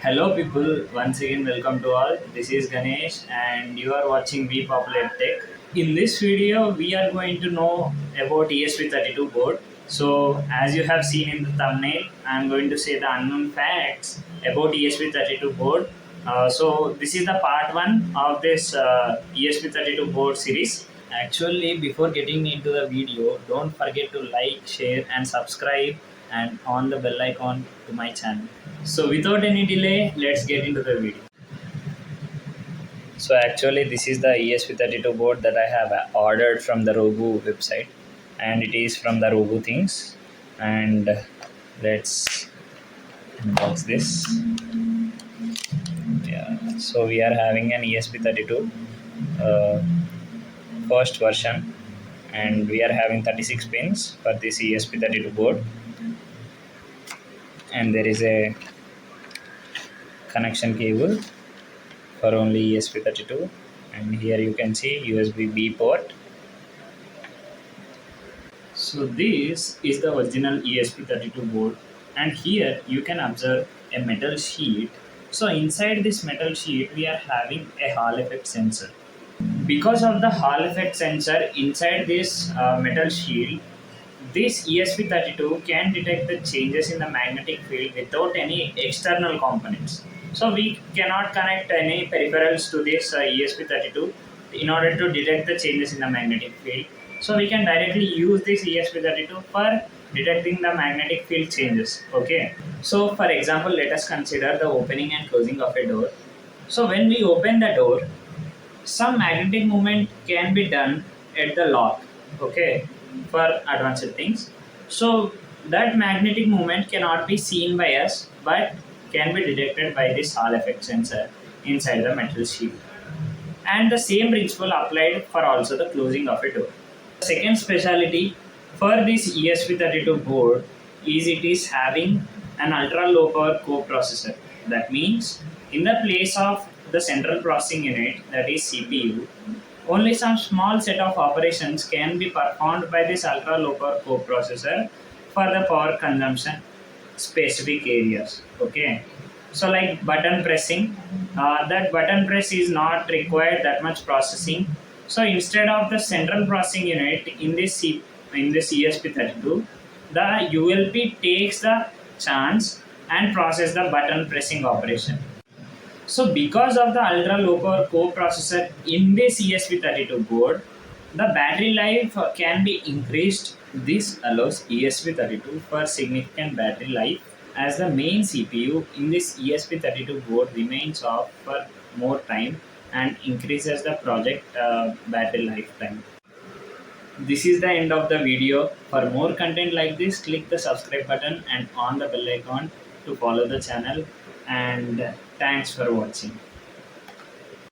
Hello people, once again welcome to all. This is Ganesh and you are watching We Popular Tech. In this video we are going to know about ESP32 board. So as you have seen in the thumbnail, I am going to say the unknown facts about ESP32 board. So this is the part 1 of this ESP32 board series. Actually, before getting into the video, don't forget to like, share and subscribe and on the bell icon to my channel. So without any delay, let's get into the video. So actually this is the ESP32 board that I have ordered from the Rogu website, and it is from the Rogu things. And let's unbox this. Yeah, so we are having an ESP32 uh, first version, and we are having 36 pins for this ESP32 board, and there is a connection cable for only ESP32, and here you can see USB-B port. So this is the original ESP32 board, and here you can observe a metal sheet. So inside this metal sheet we are having a Hall effect sensor. Because of the Hall effect sensor inside this metal shield, this ESP32 can detect the changes in the magnetic field without any external components. So we cannot connect any peripherals to this ESP32 in order to detect the changes in the magnetic field. So we can directly use this ESP32 for detecting the magnetic field changes. Okay. So for example, let us consider the opening and closing of a door. So when we open the door, some magnetic movement can be done at the lock, okay, for advanced things. So that magnetic movement cannot be seen by us but can be detected by this Hall effect sensor inside the metal sheet, and the same principle applied for also the closing of a door. The second speciality for this ESP32 board is it is having an ultra low power coprocessor. That means in the place of the central processing unit, that is CPU, only some small set of operations can be performed by this ultra low power coprocessor for the power consumption specific areas. Okay, so like button pressing, that button press is not required that much processing. So instead of the central processing unit in this ESP32, the ULP takes the chance and process the button pressing operation. So because of the ultra low power coprocessor in this ESP32 board, the battery life can be increased. This allows ESP32 for significant battery life, as the main CPU in this ESP32 board remains off for more time and increases the project battery lifetime. This is the end of the video. For more content like this, click the subscribe button and on the bell icon to follow the channel, and thanks for watching.